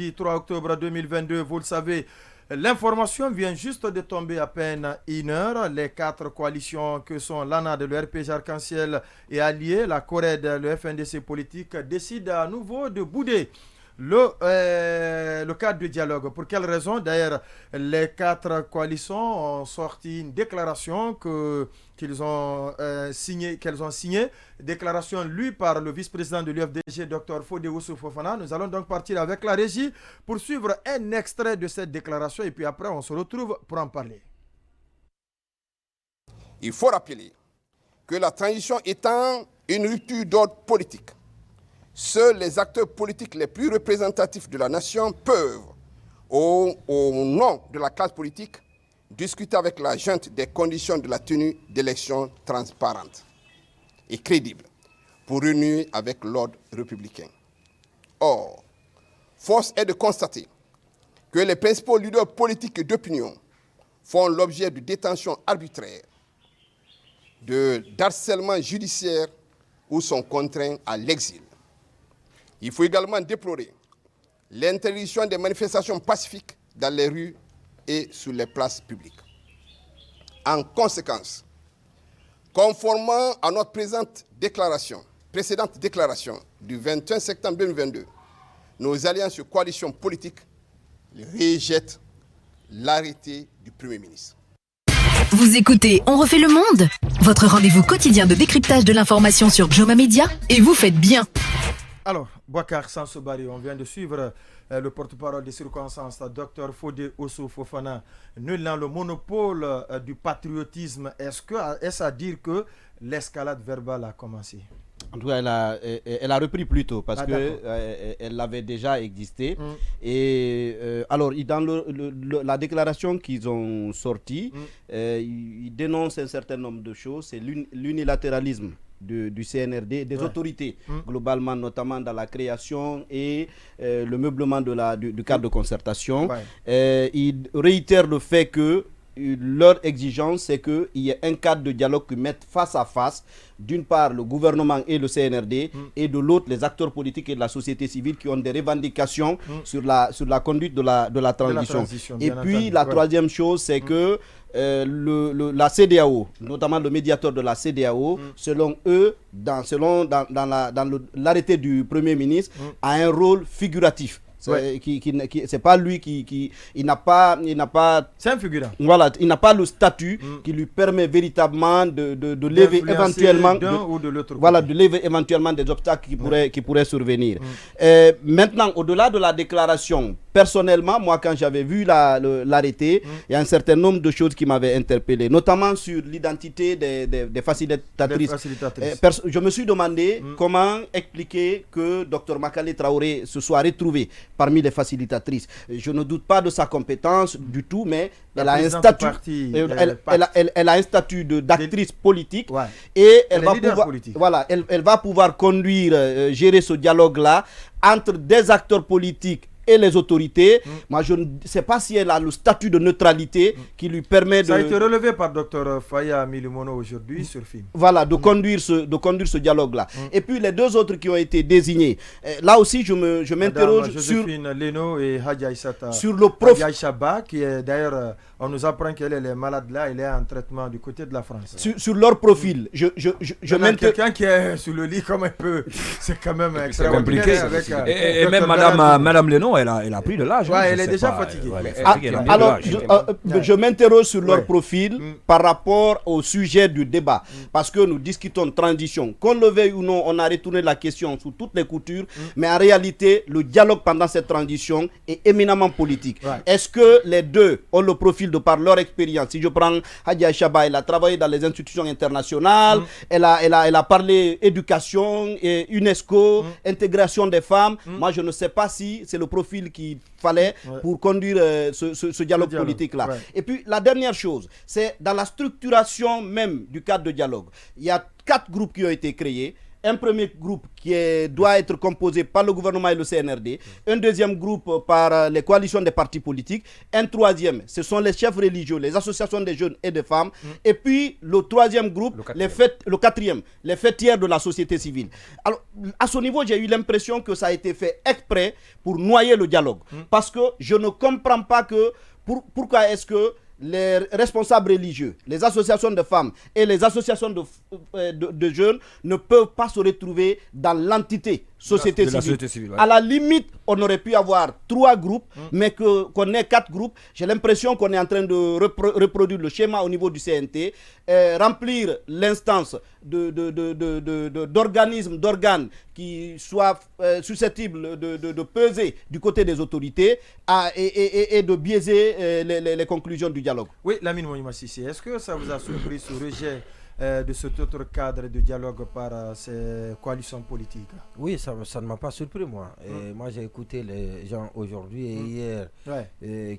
Du 3 octobre 2022, vous le savez, l'information vient juste de tomber à peine 1 heure. Les 4 coalitions que sont l'ANAD, le RPG Arc-en-Ciel et Alliés, la CORED, le FNDC politique, décident à nouveau de bouder le cadre de dialogue. Pour quelle raison? D'ailleurs, les 4 coalitions ont sorti une déclaration qu'elles ont signée, déclaration lue par le vice-président de l'UFDG, Dr Fodé Oussou Fofana. Nous allons donc partir avec la régie pour suivre un extrait de cette déclaration et puis après on se retrouve pour en parler. Il faut rappeler que la transition étant une rupture d'ordre politique, seuls les acteurs politiques les plus représentatifs de la nation peuvent, au nom de la classe politique, discuter avec la junte des conditions de la tenue d'élections transparentes et crédibles pour renouer avec l'ordre républicain. Or, force est de constater que les principaux leaders politiques d'opinion font l'objet de détentions arbitraires, d'harcèlement judiciaire ou sont contraints à l'exil. Il faut également déplorer l'interdiction des manifestations pacifiques dans les rues et sur les places publiques. En conséquence, conformément à notre précédente déclaration du 21 septembre 2022, nos alliances de coalition politique rejettent l'arrêté du Premier ministre. Vous écoutez On refait le monde, votre rendez-vous quotidien de décryptage de l'information sur Joma Media, et vous faites bien. Alors, Bouakar Sansobari, on vient de suivre le porte-parole des circonstances, Dr Fodé Oussou Fofana, nul dans le monopole du patriotisme. Est-ce à dire que l'escalade verbale a commencé? En tout cas, elle a repris plus tôt parce qu'elle avait déjà existé. Et alors, dans la déclaration qu'ils ont sortie, ils dénoncent un certain nombre de choses. C'est l'unilatéralisme du CNRD, des autorités, globalement, notamment dans la création et le meublement du cadre de concertation. Ils réitèrent le fait que leur exigence, c'est qu'il y ait un cadre de dialogue qui mette face à face, d'une part, le gouvernement et le CNRD, et de l'autre, les acteurs politiques et de la société civile qui ont des revendications sur la conduite de la transition. Et puis, la troisième chose, c'est que la CEDEAO, notamment le médiateur de la CEDEAO, selon eux, dans l'arrêté du Premier ministre, a un rôle figuratif. C'est pas lui il n'a pas c'est un figurant. Voilà, il n'a pas le statut qui lui permet véritablement de lever éventuellement de lever éventuellement des obstacles qui pourraient survenir. Maintenant, au-delà de la déclaration, personnellement, moi quand j'avais vu l'arrêté, il y a un certain nombre de choses qui m'avaient interpellé, notamment sur l'identité des facilitatrices. Je me suis demandé comment expliquer que Dr Makale Traoré se soit retrouvé parmi les facilitatrices. Je ne doute pas de sa compétence du tout, mais elle a un statut, elle a un statut d'actrice politique et elle va pouvoir conduire, gérer ce dialogue-là entre des acteurs politiques et les autorités. Moi, je ne sais pas si elle a le statut de neutralité qui lui permet Ça a été relevé par Dr Faya Milimono aujourd'hui sur film. Voilà, de conduire ce dialogue-là. Et puis les deux autres qui ont été désignés. Là aussi, je m'interroge sur Leno et Hadja Aïssata. Sur le profil. Hadja Aïssaba, qui est d'ailleurs, on nous apprend qu'elle est malade là, elle est en traitement du côté de la France. Sur leur profil, quelqu'un qui est sur le lit comme un peu, c'est quand même extrêmement compliqué. Et même Madame Leno, elle a pris de l'âge. Elle est déjà fatiguée. Alors, je m'interroge sur leur profil par rapport au sujet du débat. Parce que nous discutons de transition. Qu'on le veuille ou non, on a retourné la question sous toutes les coutures. Mais en réalité, le dialogue pendant cette transition est éminemment politique. Est-ce que les deux ont le profil de par leur expérience? Si je prends Hadja Aïssaba, elle a travaillé dans les institutions internationales. Elle a parlé éducation, UNESCO, intégration des femmes. Moi, je ne sais pas si c'est le profil qu'il fallait pour conduire ce dialogue politique-là. Et puis, la dernière chose, c'est dans la structuration même du cadre de dialogue. Il y a 4 groupes qui ont été créés. un premier groupe doit être composé par le gouvernement et le CNRD, un deuxième groupe par les coalitions des partis politiques, un troisième, ce sont les chefs religieux, les associations des jeunes et des femmes, et puis le troisième groupe, le quatrième, les fêtières de la société civile. Alors, à ce niveau, j'ai eu l'impression que ça a été fait exprès pour noyer le dialogue. Parce que je ne comprends pas pourquoi est-ce que les responsables religieux, les associations de femmes et les associations de jeunes ne peuvent pas se retrouver dans l'entité société civile. À la limite, on aurait pu avoir 3 groupes, mais qu'on ait 4 groupes. J'ai l'impression qu'on est en train de reproduire le schéma au niveau du CNT, remplir l'instance d'organes qui soient susceptibles de peser du côté des autorités et de biaiser les conclusions du dialogue. Oui, Lamine Moïma Sissé, est-ce que ça vous a surpris ce rejet de cet autre cadre de dialogue par ces coalitions politiques? Oui, ça ne m'a pas surpris, moi. Et moi, j'ai écouté les gens aujourd'hui et hier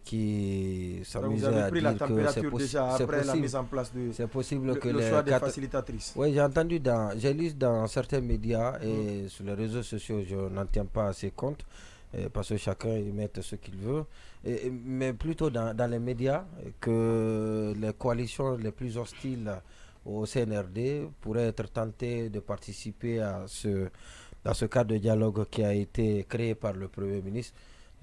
qui s'amusaient à dire la température déjà après la mise en place c'est possible que le choix des facilitatrices. Oui, j'ai lu dans certains médias et sur les réseaux sociaux, je n'en tiens pas assez compte. Parce que chacun y met ce qu'il veut, mais plutôt dans les médias que les coalitions les plus hostiles au CNRD pourraient être tentées de participer dans ce cadre de dialogue qui a été créé par le Premier ministre.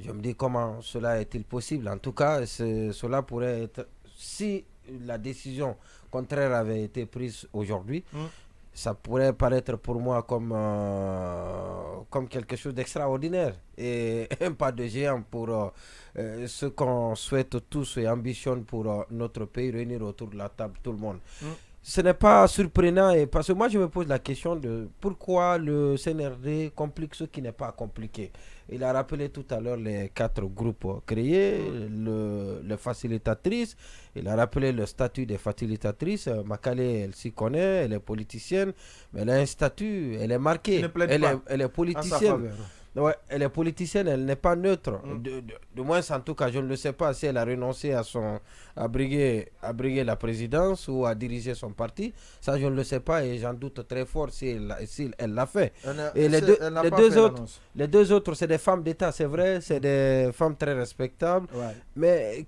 Je me dis comment cela est-il possible. En tout cas, cela pourrait être, si la décision contraire avait été prise aujourd'hui, ça pourrait paraître pour moi comme quelque chose d'extraordinaire et un pas de géant pour ce qu'on souhaite tous et ambitionne pour notre pays, réunir autour de la table tout le monde. Ce n'est pas surprenant parce que moi je me pose la question de pourquoi le CNRD complique ce qui n'est pas compliqué. Il a rappelé tout à l'heure les 4 groupes créés, les facilitatrices, il a rappelé le statut des facilitatrices. Makale, elle s'y connaît, elle est politicienne, mais elle a un statut, elle est marquée, elle est politicienne. Ouais, elle est politicienne, elle n'est pas neutre. De moins, en tout cas, je ne le sais pas si elle a renoncé à briguer la présidence ou à diriger son parti. Ça, je ne le sais pas et j'en doute très fort si elle l'a fait. Et les deux autres, c'est des femmes d'État, c'est vrai, c'est des femmes très respectables. Ouais. Mais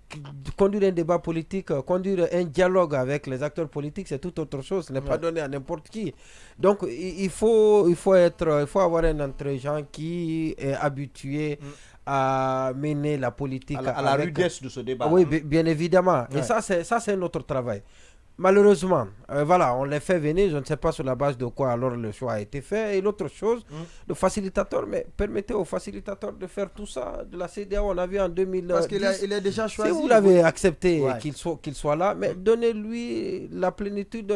conduire un débat politique, conduire un dialogue avec les acteurs politiques, c'est tout autre chose. Ce n'est pas donné à n'importe qui. Donc, il faut avoir un entre-gens qui est habitué à mener la politique à la rudesse de ce débat. Oui, bien évidemment. Ouais. Et ça, c'est notre travail. Malheureusement, voilà, on les fait venir, je ne sais pas sur la base de quoi alors le choix a été fait. Et l'autre chose, le facilitateur, mais permettez au facilitateur de faire tout ça, de la CEDEAO, on a vu en 2010. Parce qu'il est déjà choisi. Si vous l'avez accepté qu'il soit là, mais donnez-lui la plénitude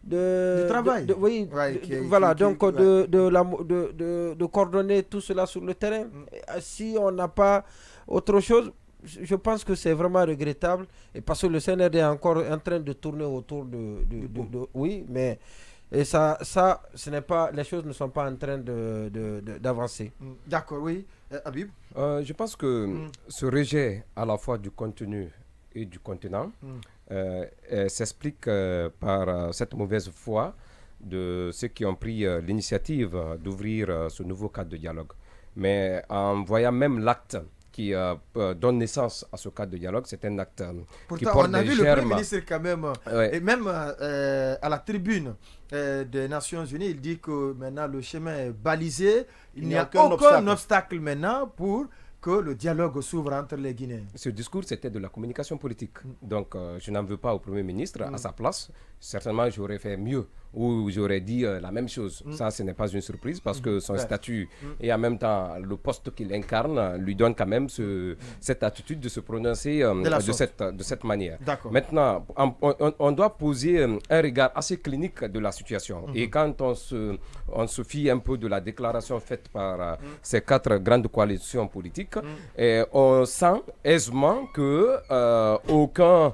du travail. De coordonner tout cela sur le terrain. Si on n'a pas autre chose, je pense que c'est vraiment regrettable et parce que le CNRD est encore en train de tourner autour oui, mais et ça ce n'est pas, les choses ne sont pas en train d'avancer. D'accord, oui. Habib, je pense que ce rejet à la fois du contenu et du contenant s'explique par cette mauvaise foi de ceux qui ont pris l'initiative d'ouvrir ce nouveau cadre de dialogue. Mais en voyant même l'acte qui donne naissance à ce cadre de dialogue, c'est un acte qui porte on a des vu germes. Le Premier ministre quand même, et même à la tribune des Nations Unies, il dit que maintenant le chemin est balisé, il n'y a aucun obstacle maintenant pour que le dialogue s'ouvre entre les Guinéens. Ce discours, c'était de la communication politique. Donc, je n'en veux pas au Premier ministre. À sa place, certainement, j'aurais fait mieux ou j'aurais dit la même chose. Ça, ce n'est pas une surprise parce que son statut et en même temps le poste qu'il incarne lui donne quand même cette attitude de se prononcer de cette manière. Maintenant, on doit poser un regard assez clinique de la situation. Et quand on se fie un peu de la déclaration faite par ces 4 grandes coalitions politiques, et on sent aisément que aucun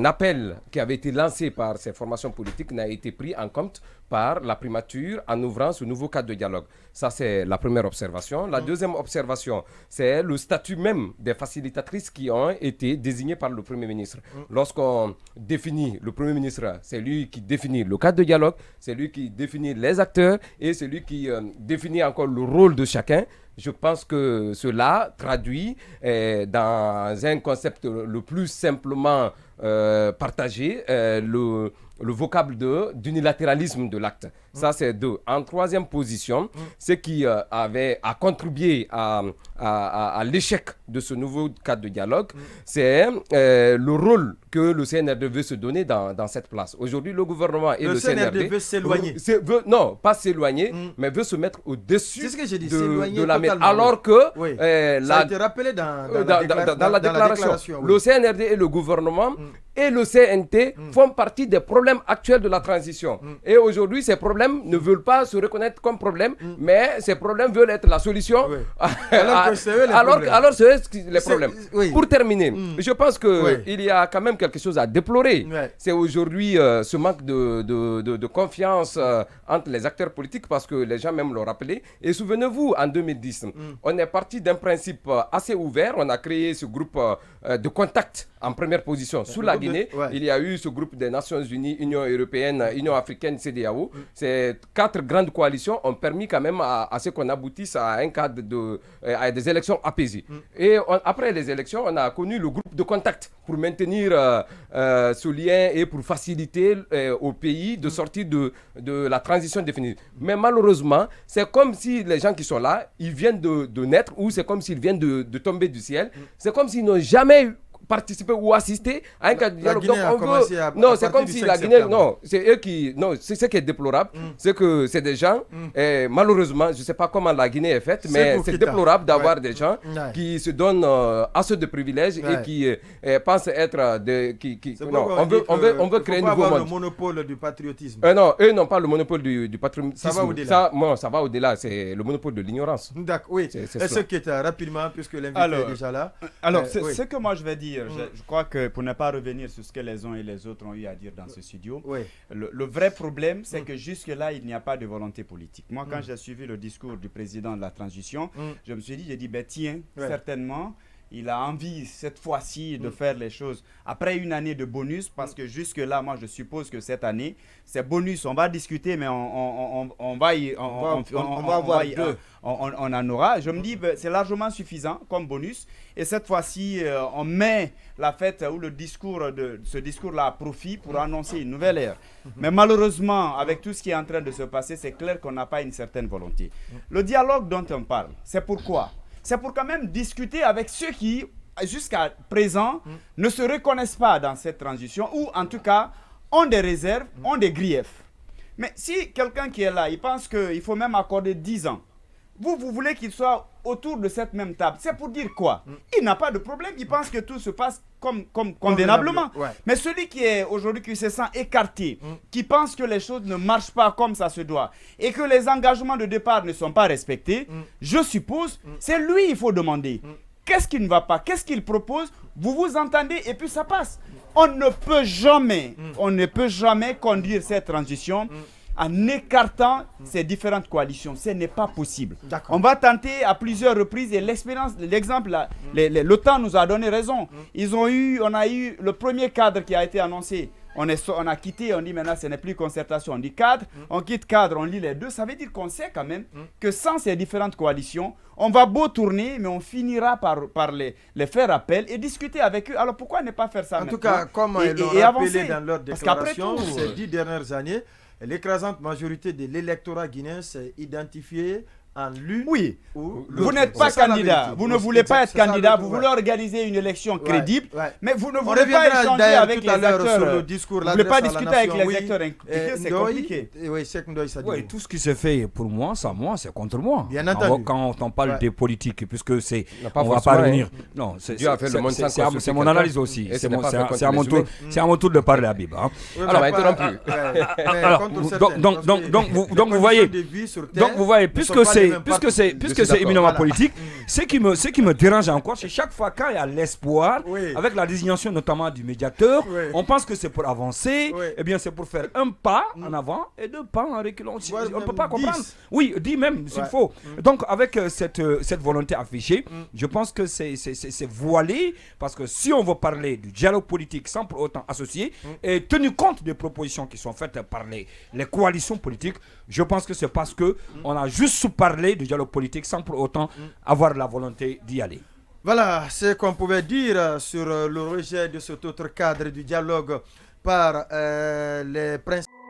appel qui avait été lancé par ces formations politiques n'a a été pris en compte par la primature en ouvrant ce nouveau cadre de dialogue. Ça, c'est la première observation. La deuxième observation, c'est le statut même des facilitatrices qui ont été désignées par le Premier ministre. Lorsqu'on définit, le Premier ministre, c'est lui qui définit le cadre de dialogue, c'est lui qui définit les acteurs et c'est lui qui définit encore le rôle de chacun. Je pense que cela traduit dans un concept le plus simplement partagé le vocable d'unilatéralisme de l'acte. Ça, c'est deux. En troisième position, ce qui a contribué à l'échec de ce nouveau cadre de dialogue, c'est le rôle que le CNRD veut se donner dans cette place. Aujourd'hui, le gouvernement et le CNRD veut s'éloigner. Non, pas s'éloigner, mais veut se mettre au-dessus de la mer. totalement, Alors que ça a été rappelé dans la déclaration. Le CNRD et le gouvernement et le CNT font partie des problèmes actuels de la transition. Et aujourd'hui, ces problèmes ne veulent pas se reconnaître comme problèmes, mais ces problèmes veulent être la solution. Alors c'est eux les problèmes. Pour terminer, je pense qu'il y a quand même quelque chose à déplorer. C'est aujourd'hui ce manque de confiance entre les acteurs politiques, parce que les gens même l'ont rappelé. Et souvenez-vous, en 2010, on est parti d'un principe assez ouvert. On a créé ce groupe de contact en première position sous la Guinée. Il y a eu ce groupe des Nations Unies, Union européenne, Union africaine, CEDEAO. Ces 4 grandes coalitions ont permis quand même à ce qu'on aboutisse à un cadre à des élections apaisées. Et après les élections, on a connu le groupe de contact pour maintenir ce lien et pour faciliter au pays de sortir de la transition définie. Mais malheureusement, c'est comme si les gens qui sont là, ils viennent de naître, ou c'est comme s'ils viennent de tomber du ciel. C'est comme s'ils n'ont jamais participer ou assister à un cadre de dialogue. Non, c'est comme si la Guinée, non, c'est eux qui, non, c'est ce qui est déplorable, c'est que c'est des gens, et malheureusement, je ne sais pas comment la Guinée est faite, mais c'est déplorable d'avoir des gens qui se donnent assez de privilèges et qui pensent être non, on veut créer un nouveau monde. Le monopole du patriotisme. Non, eux n'ont pas le monopole du patriotisme. Ça va au-delà. Ça va au-delà, c'est le monopole de l'ignorance. D'accord, oui. Est-ce que rapidement, puisque l'invité est déjà là. Alors, ce que moi je vais dire, je crois que pour ne pas revenir sur ce que les uns et les autres ont eu à dire dans ce studio, le vrai problème, c'est que jusque-là, il n'y a pas de volonté politique. Moi, quand j'ai suivi le discours du président de la transition, je me suis dit, tiens, certainement, il a envie cette fois-ci de faire les choses après une année de bonus, parce que jusque-là, moi, je suppose que cette année, ces bonus, on va discuter, mais on en aura. Je me dis, c'est largement suffisant comme bonus. Et cette fois-ci, on met la fête ou ce discours-là à profit pour annoncer une nouvelle ère. Mais malheureusement, avec tout ce qui est en train de se passer, c'est clair qu'on n'a pas une certaine volonté. Le dialogue dont on parle, c'est pourquoi ? C'est pour quand même discuter avec ceux qui, jusqu'à présent, ne se reconnaissent pas dans cette transition, ou en tout cas, ont des réserves, ont des griefs. Mais si quelqu'un qui est là, il pense qu'il faut même accorder 10 ans, vous voulez qu'il soit autour de cette même table, c'est pour dire quoi? Il n'a pas de problème, il pense que tout se passe convenablement. Mais celui qui est aujourd'hui, qui se sent écarté, qui pense que les choses ne marchent pas comme ça se doit, et que les engagements de départ ne sont pas respectés, je suppose, c'est lui il faut demander. Qu'est-ce qui ne va pas? Qu'est-ce qu'il propose? Vous vous entendez et puis ça passe. On ne peut jamais conduire cette transition en écartant ces différentes coalitions. Ce n'est pas possible. On va tenter à plusieurs reprises, et l'exemple, le temps nous a donné raison. On a eu le premier cadre qui a été annoncé. On a quitté, on dit maintenant ce n'est plus concertation, on dit cadre, on quitte cadre, on lit les deux. Ça veut dire qu'on sait quand même que sans ces différentes coalitions, on va beau tourner, mais on finira par les faire appel et discuter avec eux. Alors pourquoi ne pas faire ça maintenant? En tout cas, comme ils l'ont rappelé dans leur déclaration, ces 10 dernières années, l'écrasante majorité de l'électorat guinéen s'est identifiée en l'une. Oui, vous n'êtes pas candidat, vous ne voulez pas être candidat, vous voulez organiser une élection crédible, mais vous ne voulez pas échanger avec les acteurs. Vous ne voulez pas discuter avec les acteurs impliqués, c'est compliqué. Oui, tout ce qui se fait pour moi, c'est contre moi. Bien entendu. Quand on parle des politiques, puisque c'est, on ne va pas revenir. Non, c'est mon analyse aussi. C'est à mon tour de parler, Habib. Alors, donc vous voyez, puisque c'est c'est éminemment politique, ce qui me dérange encore, c'est chaque fois quand il y a l'espoir, avec la désignation notamment du médiateur, on pense que c'est pour avancer, eh bien c'est pour faire un pas en avant et deux pas en reculant. On ne peut pas comprendre. 10. Oui, 10 même, s'il faut. Donc avec cette volonté affichée, je pense que c'est voilé, parce que si on veut parler du dialogue politique sans pour autant associer, et tenu compte des propositions qui sont faites par les coalitions politiques, je pense que c'est parce qu'on a juste parlé du dialogue politique sans pour autant avoir la volonté d'y aller. Voilà ce qu'on pouvait dire sur le rejet de cet autre cadre du dialogue par les principes.